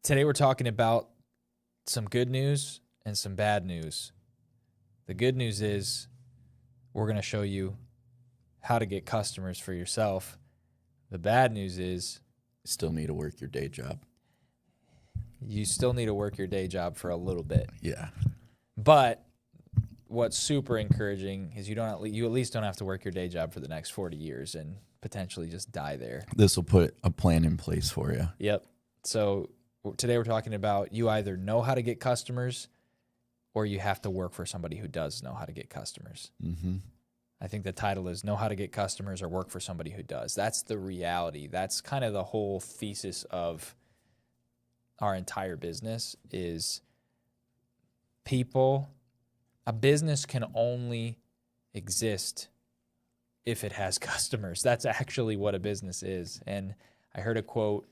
Today we're talking about some good news and some bad news. The good news is we're going to show you how to get customers for yourself. The bad news is Still need to work your day job. you still need to work your day job for a little bit. Yeah. But what's super encouraging is you at least don't have to work your day job for the next 40 years and potentially just die there. This will put a plan in place for you. Yep. So today we're talking about you either know how to get customers or you have to work for somebody who does know how to get customers. Mm-hmm. I think the title is Know How to Get Customers or Work for Somebody Who Does. That's the reality. That's kind of the whole thesis of our entire business is a business can only exist if it has customers. That's actually what a business is. And I heard a quote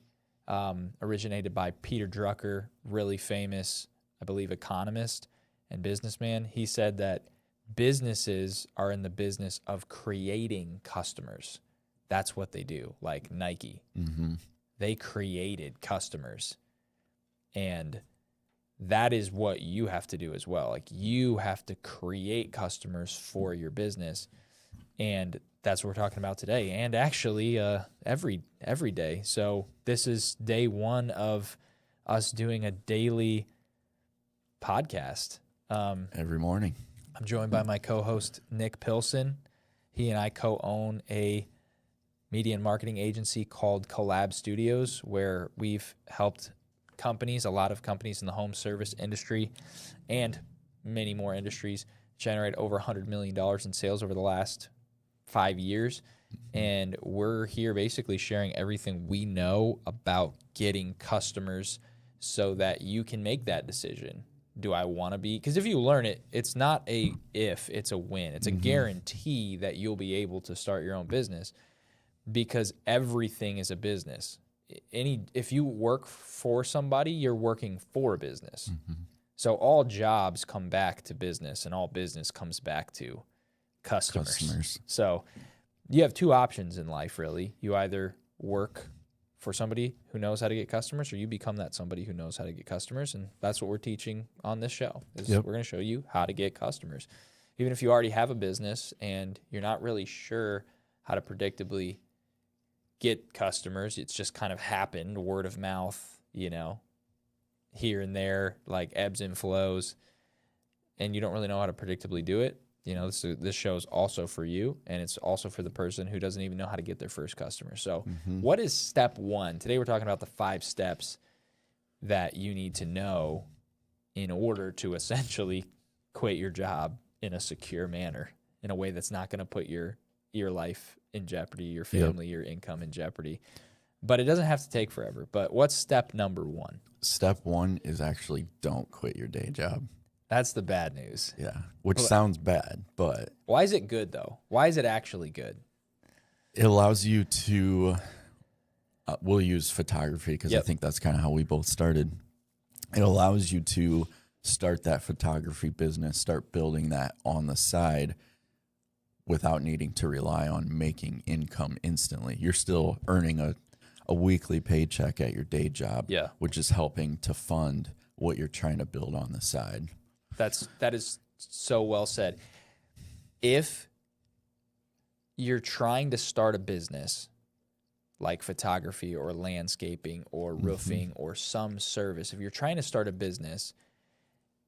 originated by Peter Drucker, really famous, I believe, economist and businessman. He said that businesses are in the business of creating customers. That's what they do, like Nike. Mm-hmm. They created customers. And that is what you have to do as well. Like you have to create customers for your business. And that's what we're talking about today. And actually every day. So this is day one of us doing a daily podcast. Every morning. I'm joined by my co-host, Nick Pilson. He and I co-own a media and marketing agency called Collab Studios, where we've helped companies, a lot of companies in the home service industry and many more industries, generate over $100 million in sales over the last 5 years. And we're here basically sharing everything we know about getting customers so that you can make that decision. Do I want to be? Because if you learn it, it's not a if, it's a win. It's a guarantee that you'll be able to start your own business because everything is a business. If you work for somebody, you're working for a business. Mm-hmm. So all jobs come back to business and all business comes back to customers. So you have two options in life, really. You either work for somebody who knows how to get customers, or you become that somebody who knows how to get customers. And that's what we're teaching on this show. We're going to show you how to get customers. Even if you already have a business and you're not really sure how to predictably get customers, it's just kind of happened, word of mouth, here and there, like ebbs and flows, and you don't really know how to predictably do it. This show is also for you, and it's also for the person who doesn't even know how to get their first customer. So what is step one? Today we're talking about the 5 steps that you need to know in order to essentially quit your job in a secure manner, in a way that's not going to put your life in jeopardy, your family, your income in jeopardy. But it doesn't have to take forever. But what's step number 1? Step 1 is actually don't quit your day job. That's the bad news. Yeah, which sounds bad, but... Why is it good, though? Why is it actually good? It allows you to... we'll use photography because I think that's kind of how we both started. It allows you to start that photography business, start building that on the side without needing to rely on making income instantly. You're still earning a weekly paycheck at your day job, which is helping to fund what you're trying to build on the side. That is so well said. If you're trying to start a business like photography or landscaping or roofing or some service, if you're trying to start a business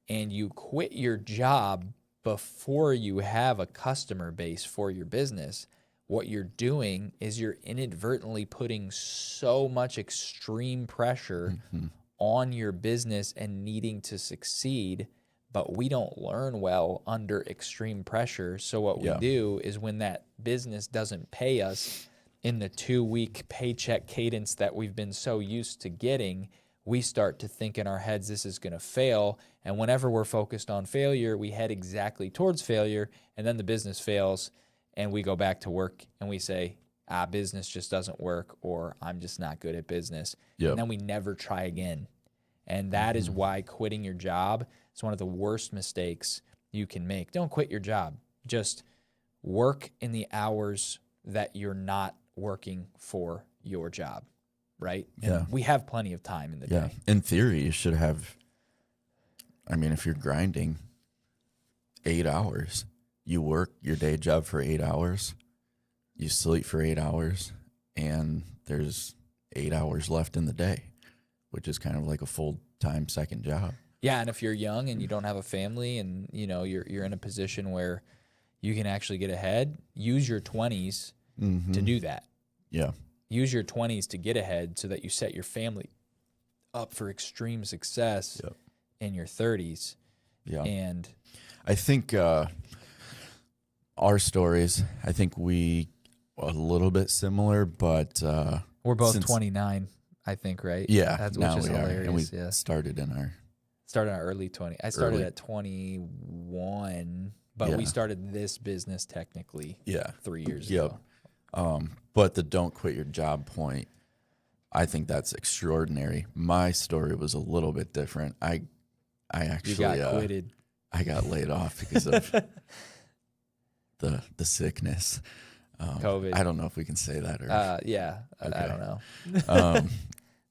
and you quit your job before you have a customer base for your business, what you're doing is you're inadvertently putting so much extreme pressure on your business and needing to succeed. But we don't learn well under extreme pressure. So what we do is when that business doesn't pay us in the 2-week paycheck cadence that we've been so used to getting, we start to think in our heads, this is going to fail. And whenever we're focused on failure, we head exactly towards failure. And then the business fails and we go back to work and we say, business just doesn't work, or I'm just not good at business. And then we never try again. And that is why quitting your job is one of the worst mistakes you can make. Don't quit your job. Just work in the hours that you're not working for your job. right? Yeah. And we have plenty of time in the Yeah. day. In theory, you should have, I mean, if you're grinding 8 hours, you work your day job for 8 hours, you sleep for 8 hours, and there's 8 hours left in the day, which is kind of like a full-time second job. Yeah, and if you're young and you don't have a family and, you know, you're in a position where you can actually get ahead, use your 20s to do that. Yeah. Use your 20s to get ahead so that you set your family up for extreme success Yep. in your 30s. Yeah. And I think our stories, I think we a little bit similar, but we're both since- 29, I think, right? yeah, That's, now which is we are. hilarious. And we Yeah. started in our Started in our early 20. I started Early. at 21, but we Yeah. started this business technically 3 years Yep. ago. But the don't quit your job point, I think that's extraordinary. My story was a little bit different. I actually You got quitted. I got laid off because of the sickness. COVID. I don't know if we can say that or Yeah, I Okay. don't know. um,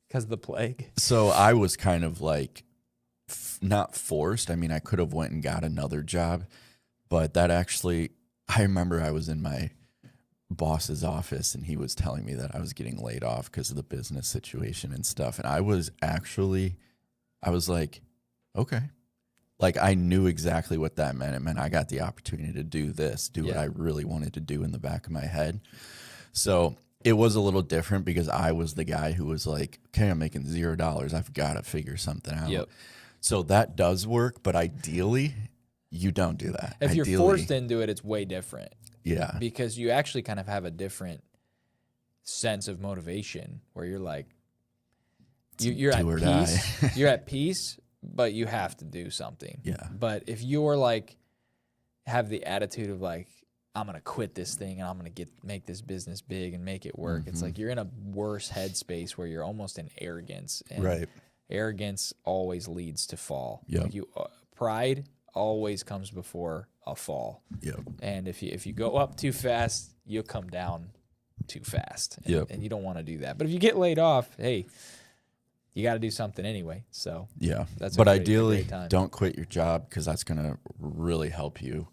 Because of the plague. so I was kind of like not forced. I mean, I could have went and got another job, but that actually, I remember I was in my boss's office and he was telling me that I was getting laid off because of the business situation and stuff. And I was like, okay. Like I knew exactly what that meant. It meant I got the opportunity to do this, do what Yeah. I really wanted to do in the back of my head. So it was a little different because I was the guy who was like, okay, I'm making $0. I've got to figure something out. Yep. So that does work, but ideally you don't do that. If you're Ideally, forced into it, it's way different yeah, because you actually kind of have a different sense of motivation where you're like, you're do or at die. peace. You're at peace, but you have to do something. Yeah. But if you're like, have the attitude of like, I'm gonna quit this thing and I'm gonna make this business big and make it work. It's like you're in a worse headspace where you're almost in arrogance. And Right. arrogance always leads to fall. Yep. Like pride always comes before a fall. Yep. And if you go up too fast, you'll come down too fast. And, Yep. and you don't want to do that. But if you get laid off, hey, you got to do something anyway. So Yeah. That's a but great- ideally, great time. don't quit your job because that's going to really help you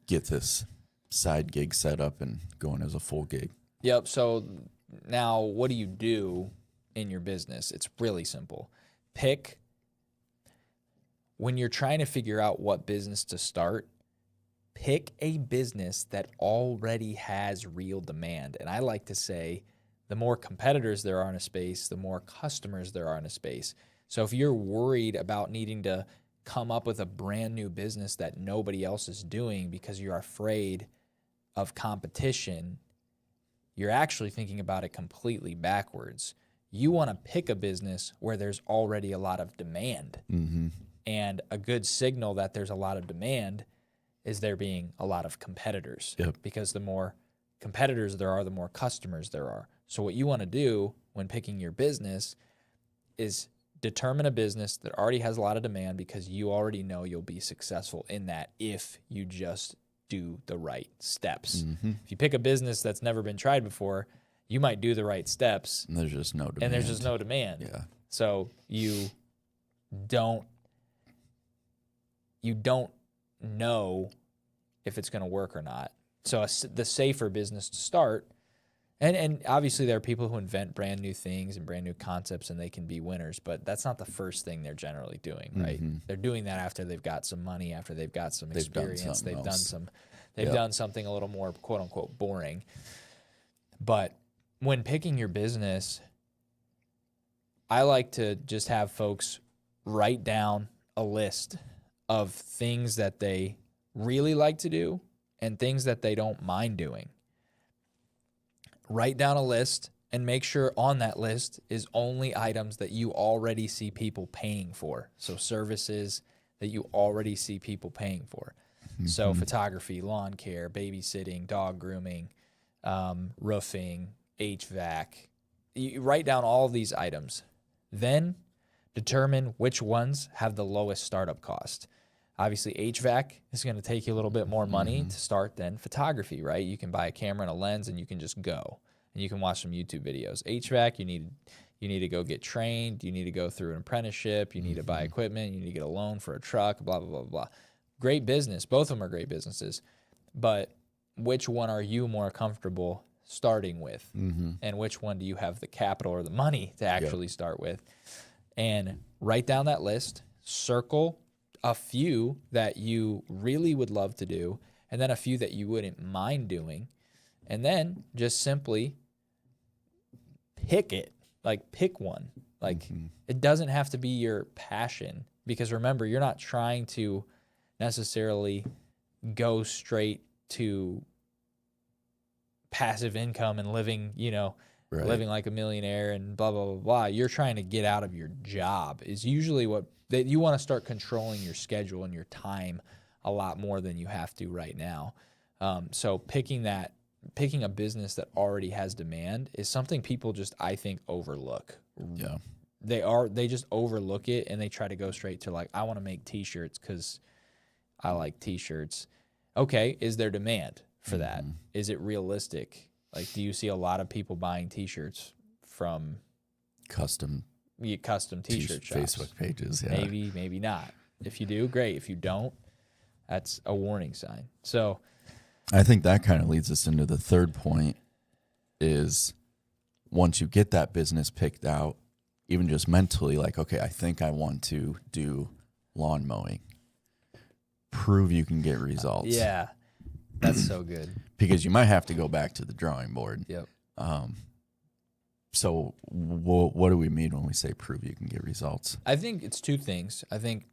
get this side gig set up and going as a full gig. Yep. So now what do you do in your business? It's really simple. When you're trying to figure out what business to start, pick a business that already has real demand. And I like to say the more competitors there are in a space, the more customers there are in a space. So if you're worried about needing to come up with a brand new business that nobody else is doing because you're afraid of competition, you're actually thinking about it completely backwards. You want to pick a business where there's already a lot of demand. Mm-hmm. And a good signal that there's a lot of demand is there being a lot of competitors. Yep. Because the more competitors there are, the more customers there are. So what you want to do when picking your business is determine a business that already has a lot of demand because you already know you'll be successful in that if you just do the right steps. Mm-hmm. If you pick a business that's never been tried before, you might do the right steps And there's just no demand. and there's just no demand. Yeah. So you don't know if it's going to work or not. So the safer business to start, and obviously there are people who invent brand new things and brand new concepts and they can be winners, but that's not the first thing they're generally doing, right? Mm-hmm. They're doing that after they've got some money, after they've got some They've done experience, something else. They've Yep. done something a little more quote unquote boring. But when picking your business, I like to just have folks write down a list of things that they really like to do and things that they don't mind doing. Write down a list and make sure on that list is only items that you already see people paying for. So services that you already see people paying for. So photography, lawn care, babysitting, dog grooming, roofing, HVAC. You write down all of these items. Then determine which ones have the lowest startup cost. Obviously, HVAC is going to take you a little bit more money to start than photography, right? You can buy a camera and a lens and you can just go. and you can watch some YouTube videos. HVAC, you need to go get trained. You need to go through an apprenticeship. You need to buy equipment. You need to get a loan for a truck, blah, blah, blah, blah. Great business. Both of them are great businesses. But which one are you more comfortable starting with? And which one do you have the capital or the money to actually start with? And write down that list, circle a few that you really would love to do, and then a few that you wouldn't mind doing. And then just simply pick it. Like, pick one. Like, it doesn't have to be your passion, because remember, you're not trying to necessarily go straight to passive income and living, living like a millionaire and blah, blah, blah, blah. You're trying to get out of your job is usually that you want to start controlling your schedule and your time a lot more than you have to right now. So picking a business that already has demand is something people just, I think, overlook. Yeah. They just overlook it, and they try to go straight to like, I want to make t-shirts because I like t-shirts. Okay. Is there demand for that? Is it realistic? Like, do you see a lot of people buying t-shirts from custom t-shirt shops? Facebook pages? Yeah. Maybe not. If you do, great. If you don't, that's a warning sign. So I think that kind of leads us into the third point is once you get that business picked out, even just mentally, like, okay, I think I want to do lawn mowing. Prove you can get results. Yeah, that's so good. Because you might have to go back to the drawing board. Yep. So what do we mean when we say prove you can get results? I think it's two things. I think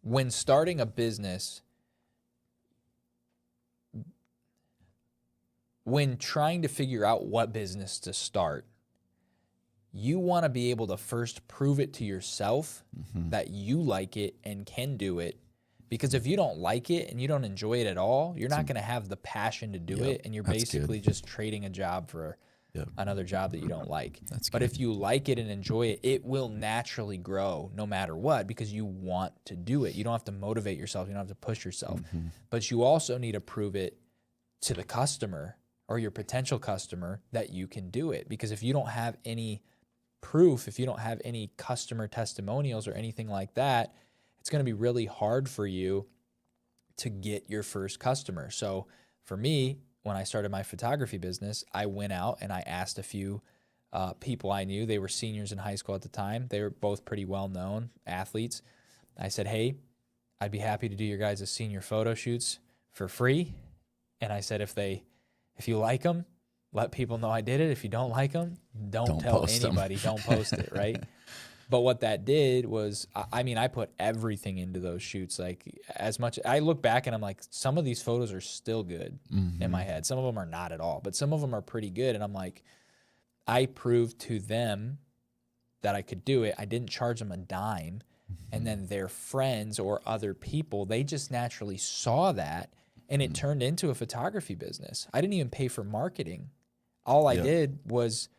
when starting a business, when trying to figure out what business to start, you want to be able to first prove it to yourself that you like it and can do it. Because if you don't like it and you don't enjoy it at all, you're not going to have the passion to do it, and you're basically just trading a job for another job that you don't like. But if you like it and enjoy it, it will naturally grow no matter what, because you want to do it. You don't have to motivate yourself. You don't have to push yourself. But you also need to prove it to the customer or your potential customer that you can do it. Because if you don't have any proof, if you don't have any customer testimonials or anything like that, it's going to be really hard for you to get your first customer. So for me, when I started my photography business, I went out and I asked a few people I knew. They were seniors in high school at the time. They were both pretty well-known athletes. I said, hey, I'd be happy to do your guys' senior photo shoots for free. And I said, if you like them, let people know I did it. If you don't like them, don't tell anybody. Don't post it, right? But what that did was, I mean, I put everything into those shoots. Like, as much, I look back and I'm like, some of these photos are still good in my head. Some of them are not at all, but some of them are pretty good. And I'm like, I proved to them that I could do it. I didn't charge them a dime. And then their friends or other people, they just naturally saw that, and it turned into a photography business. I didn't even pay for marketing. All I did was,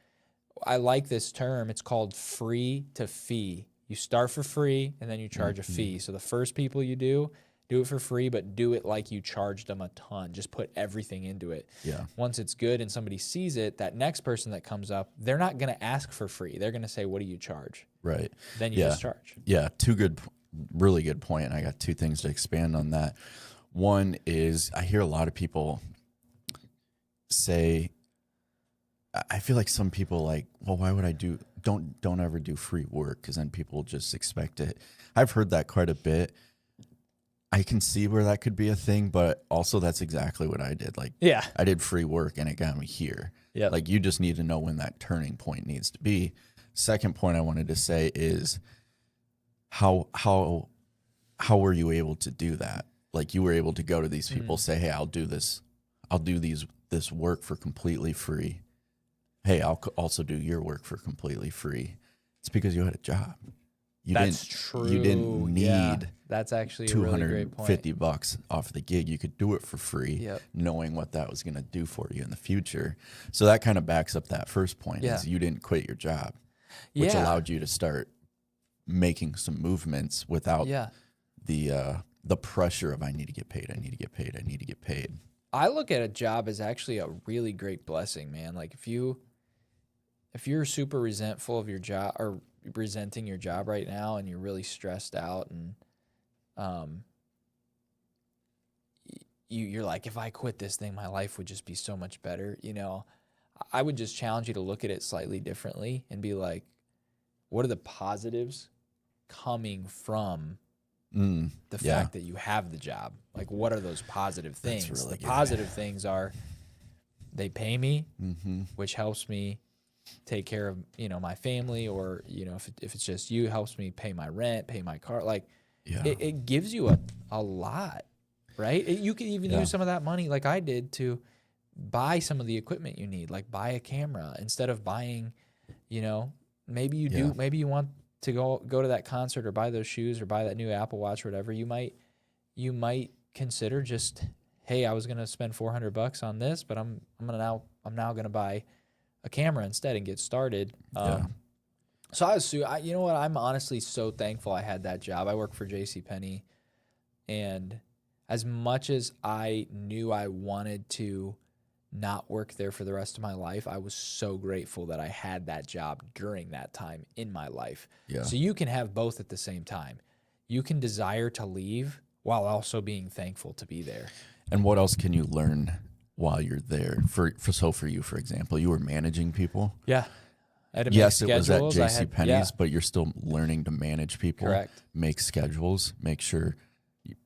I like this term. It's called free to fee. You start for free and then you charge a fee. So the first people you do it for free, but do it like you charged them a ton. Just put everything into it. Yeah. Once it's good and somebody sees it, that next person that comes up, they're not going to ask for free. They're going to say, what do you charge? Right. Then you just charge. Yeah. Really good point. And I got two things to expand on that. One is I hear a lot of people say, I feel like some people like, well, why would I don't ever do free work, because then people just expect it. I've heard that quite a bit. I can see where that could be a thing, but also that's exactly what I did. Like, I did free work and it got me here. Yeah. Like, you just need to know when that turning point needs to be. Second point I wanted to say is how were you able to do that? Like, you were able to go to these people, say, hey, I'll do this work for completely free. Hey, I'll also do your work for completely free. It's because you had a job. That's true. You didn't need that's actually a really great point. $250 off the gig. You could do it for free, knowing what that was going to do for you in the future. So that kind of backs up that first point, is you didn't quit your job, which allowed you to start making some movements without the pressure of, I need to get paid, I need to get paid, I need to get paid. I look at a job as actually a really great blessing, man. Like if you're super resentful of your job or resenting your job right now and you're really stressed out and um you're like, if I quit this thing, my life would just be so much better. I would just challenge you to look at it slightly differently and be like, what are the positives coming from the fact that you have the job? Like, what are those positive things? That's really The good. positive things are they pay me, which helps me take care of, my family, or, if it's just you, it helps me pay my rent, pay my car. Like, it gives you a lot, right? You can even use some of that money, like I did, to buy some of the equipment you need, like buy a camera instead of buying, maybe you want to go to that concert or buy those shoes or buy that new Apple Watch or whatever. You might consider just, hey, I was going to spend $400 on this, but I'm now going to buy a camera instead and get started. So you know what? I'm honestly so thankful I had that job. I work for JCPenney, and as much as I knew I wanted to not work there for the rest of my life, I was so grateful that I had that job during that time in my life. Yeah. So you can have both at the same time. You can desire to leave while also being thankful to be there. And what else can you learn while you're there? For you, for example, you were managing people. Yeah. Yes, it was at JCPenney's, but you're still learning to manage people. Correct. Make schedules, make sure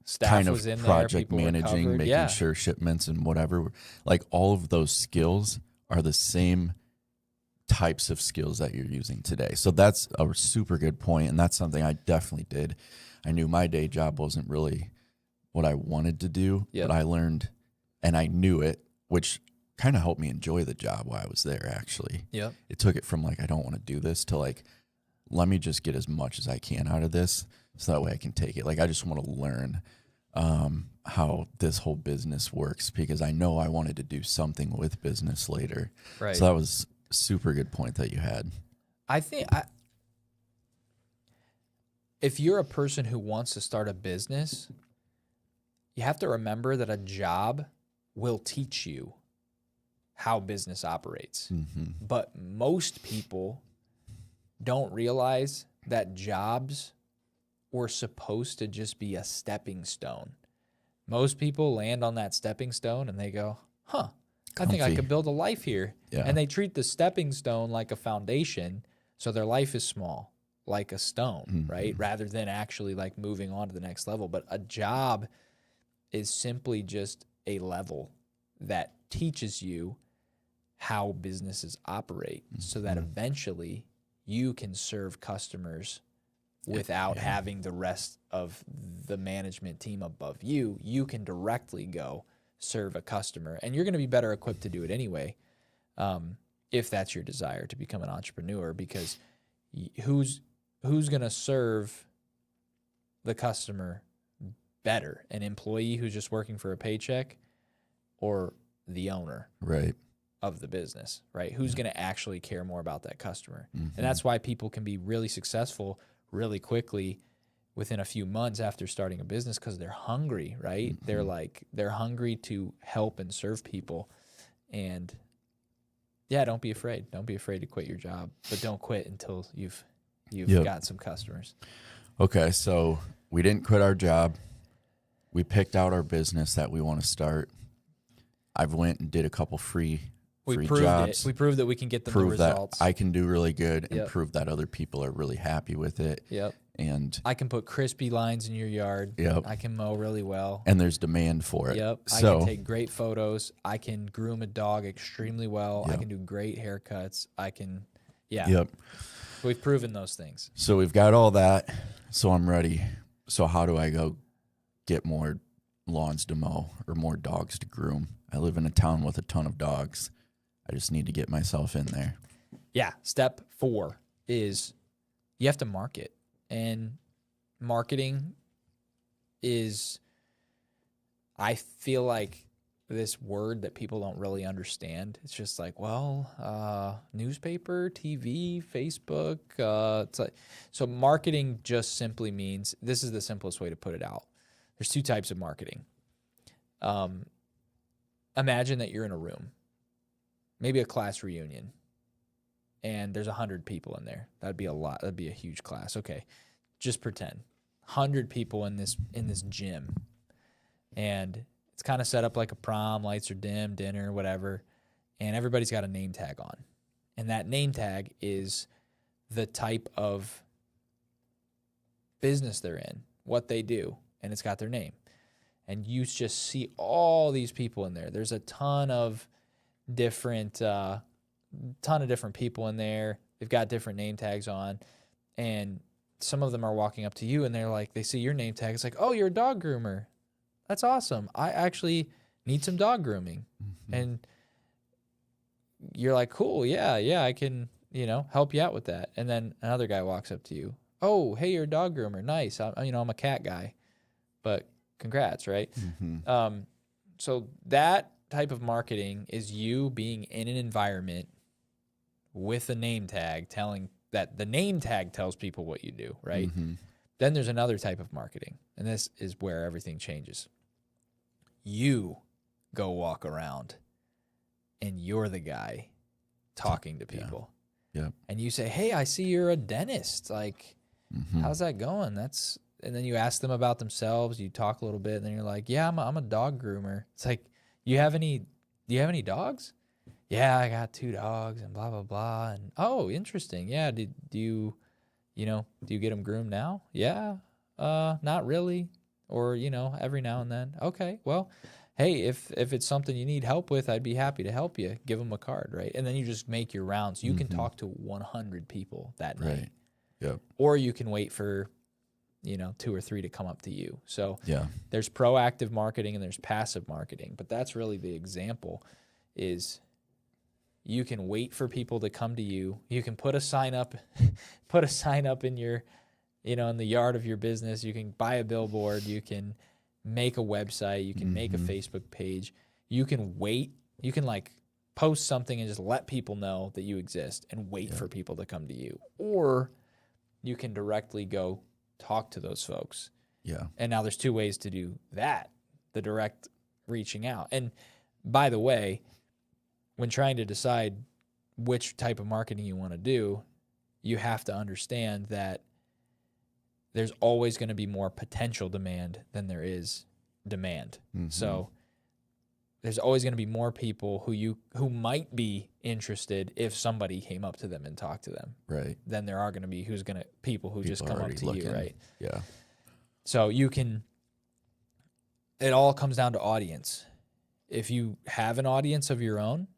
Staff kind of was in there, project people were managing, covered. making sure shipments and whatever. Like, all of those skills are the same types of skills that you're using today. So that's a super good point, and that's something I definitely did. I knew my day job wasn't really what I wanted to do, but I learned, and I knew it, which kind of helped me enjoy the job while I was there, actually. Yep. It took it from like, I don't want to do this, to like, let me just get as much as I can out of this so that way I can take it. Like, I just want to learn how this whole business works, because I know I wanted to do something with business later. Right. So that was a super good point that you had. I think if you're a person who wants to start a business, you have to remember that a job will teach you how business operates. But most people don't realize that jobs were supposed to just be a stepping stone. Most people land on that stepping stone and they go, I think I Comfy. could build a life here. Yeah. And they treat the stepping stone like a foundation, so their life is small, like a stone, right? Rather than actually like moving on to the next level. But a job is simply just a level that teaches you how businesses operate, so that eventually you can serve customers without having the rest of the management team above you. You can directly go serve a customer, and you're going to be better equipped to do it anyway, if that's your desire to become an entrepreneur, because who's going to serve the customer better, an employee who's just working for a paycheck, or the owner Right. of the business, right? Who's going to actually care more about that customer? And that's why people can be really successful really quickly within a few months after starting a business, because they're hungry, right? They're hungry to help and serve people. And don't be afraid. Don't be afraid to quit your job, but don't quit until you've got some customers. Okay, so we didn't quit our job. We picked out our business that we want to start. I've went and did a couple free jobs. We proved that we can get them the Prove that results. I can do really good, and Yep. prove that other people are really happy with it. Yep. And I can put crispy lines in your yard. Yep. I can mow really well. and there's demand for it. Yep. I So can take great photos. I can groom a dog extremely well. I Yep. can do great haircuts. Yeah. yep. We've proven those things. So we've got all that. So I'm ready. So how do I go get more lawns to mow or more dogs to groom? I live in a town with a ton of dogs. I just need to get myself in there. Yeah. Step 4 is you have to market. And marketing is, I feel like, this word that people don't really understand. It's just like, newspaper, TV, Facebook. It's like, so marketing just simply means, this is the simplest way to put it out. There's 2 types of marketing. imagine that you're in a room, maybe a class reunion, and there's 100 people in there. That'd be a lot. That'd be a huge class. Okay, just pretend 100 people in this gym, and it's kind of set up like a prom. Lights are dim, dinner, whatever, and everybody's got a name tag on, and that name tag is the type of business they're in, what they do, and it's got their name. And you just see all these people in there. There's a ton of different people in there. They've got different name tags on, and some of them are walking up to you, and they're like, they see your name tag. It's like, oh, you're a dog groomer. That's awesome. I actually need some dog grooming, and you're like, cool, yeah, I can, help you out with that. And then another guy walks up to you. Oh, hey, you're a dog groomer. Nice. I'm a cat guy, but congrats, right? So that type of marketing is you being in an environment with a name tag telling that the name tag tells people what you do, right? Then there's another type of marketing, and this is where everything changes. You go walk around, and you're the guy talking to people. Yeah. And you say, hey, I see you're a dentist. Like, how's that going? And then you ask them about themselves. You talk a little bit, and then you're like, yeah, I'm a dog groomer. It's like, do you have any dogs? Yeah, I got 2 dogs and blah, blah, blah. And, oh, interesting. Yeah. Do you get them groomed now? Yeah. Not really. Or, every now and then. Okay. Well, hey, if it's something you need help with, I'd be happy to help you. Give them a card, right? And then you just make your rounds. You can talk to 100 people that night. Right. Yep. Or you can wait for, 2 or 3 to come up to you. So Yeah. there's proactive marketing and there's passive marketing. But that's really the example is you can wait for people to come to you. You can put a sign up in your, in the yard of your business. You can buy a billboard. You can make a website. You can make a Facebook page. You can wait. You can post something and just let people know that you exist and wait for people to come to you. Or you can directly go talk to those folks. Yeah. And now there's 2 ways to do that, the direct reaching out. And by the way, when trying to decide which type of marketing you want to do, you have to understand that there's always going to be more potential demand than there is demand. So there's always going to be more people who might be interested if somebody came up to them and talked to them. Right. Than there are going to be people who just come up to you, right? Yeah. So it all comes down to audience. If you have an audience of your own,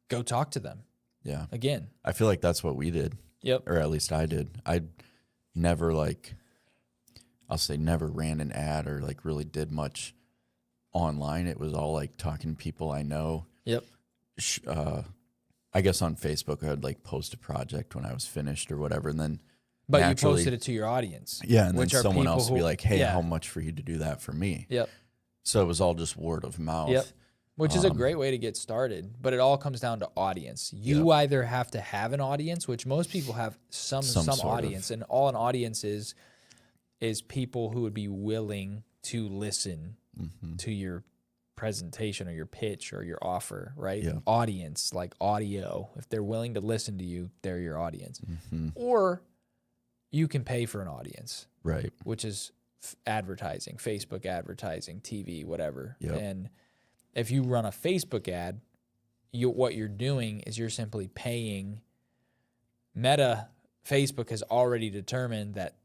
go talk to them. Yeah. Again. I feel like that's what we did. Yep. Or at least I did. I never never ran an ad or really did much online. It was all talking to people I know. Yep. I guess on Facebook I would post a project when I was finished or whatever, and then But you posted it to your audience. Yeah, and then someone else would be like, hey, how much for you to do that for me? Yep. So it was all just word of mouth. Yep. Which is a great way to get started, but it all comes down to audience. You either have to have an audience, which most people have some audience, and all an audience is people who would be willing to listen to your presentation or your pitch or your offer, right? Yeah. Audience, like audio. If they're willing to listen to you, they're your audience. Or you can pay for an audience, right? Which is advertising, Facebook advertising, TV, whatever. Yep. And if you run a Facebook ad, what you're doing is you're simply paying. Meta, Facebook has already determined that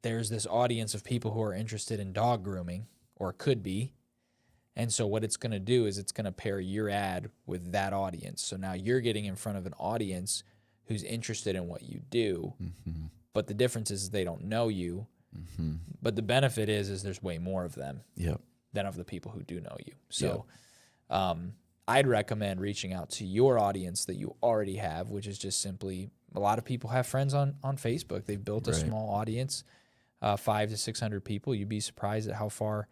there's this audience of people who are interested in dog grooming, or could be. And so what it's going to do is it's going to pair your ad with that audience. So now you're getting in front of an audience who's interested in what you do. But the difference is they don't know you. But the benefit is there's way more of them than of the people who do know you. So I'd recommend reaching out to your audience that you already have, which is just simply, a lot of people have friends on Facebook. They've built a small audience, 500 to 600 people. You'd be surprised at how far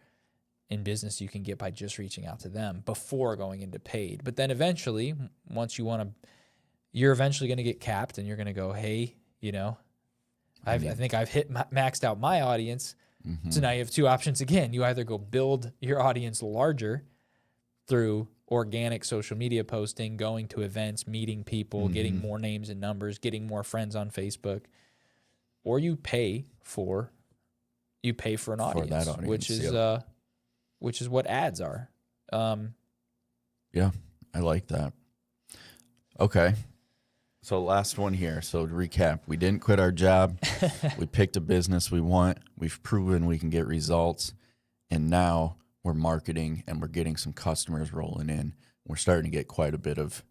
in business you can get by just reaching out to them before going into paid. But then eventually, once you're eventually going to get capped, and you're going to go, hey, I think I've maxed out my audience. So now you have 2 options again. You either go build your audience larger through organic social media posting, going to events, meeting people, getting more names and numbers, getting more friends on Facebook, or you pay for an audience, that audience, which is what ads are. Yeah, I like that. Okay. So last one here. So to recap, we didn't quit our job. We picked a business we want. We've proven we can get results. And now we're marketing and we're getting some customers rolling in. We're starting to get quite a bit of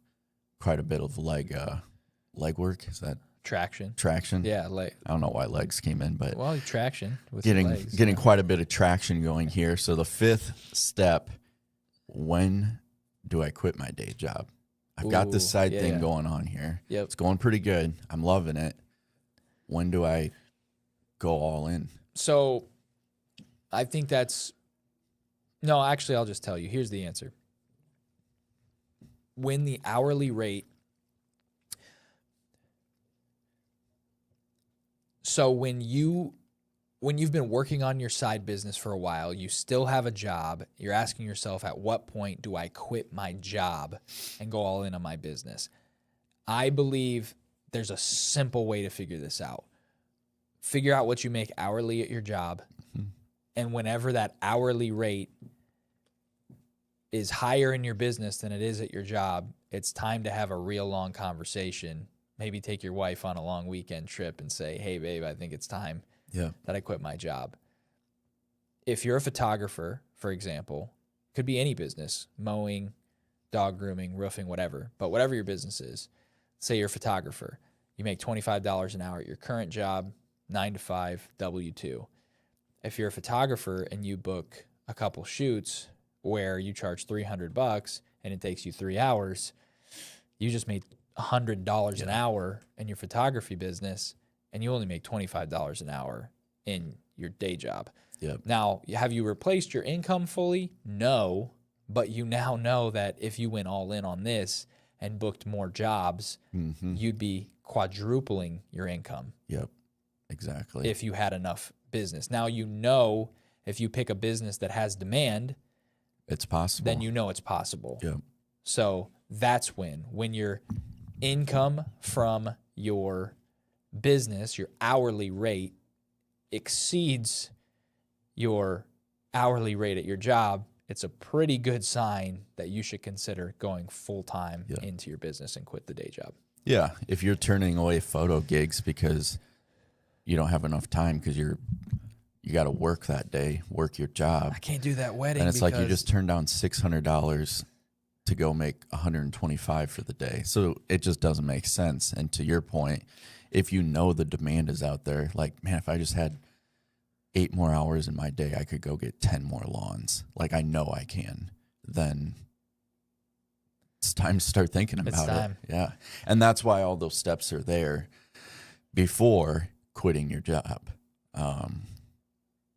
leg work. Is that Traction? Yeah, I don't know why legs came in, but traction with getting legs, quite a bit of traction going here. So the fifth step, when do I quit my day job? I've got this side thing going on here. Yep. It's going pretty good. I'm loving it. When do I go all in? So I think actually, I'll just tell you. Here's the answer. When the hourly rate, so when you've been working on your side business for a while, you still have a job, you're asking yourself, at what point do I quit my job and go all in on my business? I believe there's a simple way to figure this out. Figure out what you make hourly at your job, and whenever that hourly rate is higher in your business than it is at your job, it's time to have a real long conversation. Maybe take your wife on a long weekend trip and say, hey, babe, I think it's time that I quit my job. If you're a photographer, for example, could be any business, mowing, dog grooming, roofing, whatever, but whatever your business is, say you're a photographer, you make $25 an hour at your current job, 9 to 5, W-2. If you're a photographer and you book a couple shoots where you charge $300 and it takes you 3 hours, you just made $100 an hour in your photography business, and you only make $25 an hour in your day job. Yep. Now, have you replaced your income fully? No, but you now know that if you went all in on this and booked more jobs, you'd be quadrupling your income. Yep, exactly. If you had enough business. Now, you know, if you pick a business that has demand, it's possible. Then you know it's possible. Yep. So that's when your income from your business, your hourly rate, exceeds your hourly rate at your job, it's a pretty good sign that you should consider going full-time into your business and quit the day job. Yeah, if you're turning away photo gigs because you don't have enough time because you got to work that day, work your job. I can't do that wedding. And it's like you just turned down $600 to go make $125 for the day. So it just doesn't make sense. And to your point, if you know the demand is out there, like, man, if I just had 8 more hours in my day, I could go get 10 more lawns. Like, I know I can. Then it's time to start thinking about it. Yeah. And that's why all those steps are there before quitting your job.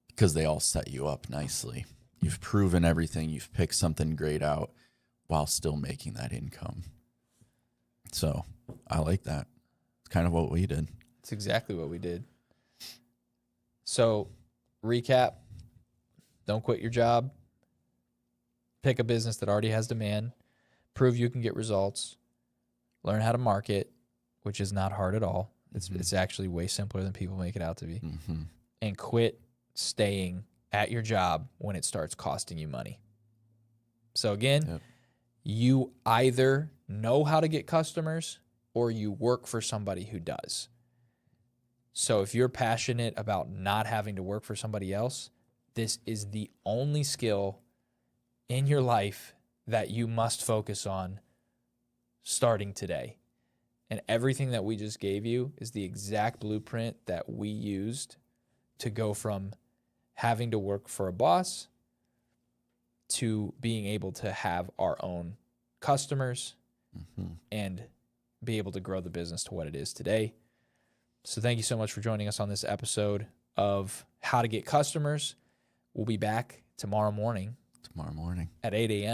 Because they all set you up nicely. You've proven everything. You've picked something great out while still making that income. So I like that. It's kind of what we did. It's exactly what we did. So recap, don't quit your job. Pick a business that already has demand. Prove you can get results. Learn how to market, which is not hard at all. It's actually way simpler than people make it out to be. And quit staying at your job when it starts costing you money. So again, you either know how to get customers or you work for somebody who does. So if you're passionate about not having to work for somebody else, this is the only skill in your life that you must focus on starting today. And everything that we just gave you is the exact blueprint that we used to go from having to work for a boss to being able to have our own customers and be able to grow the business to what it is today. So thank you so much for joining us on this episode of How to Get Customers. We'll be back tomorrow morning Tomorrow morning at 8 a.m.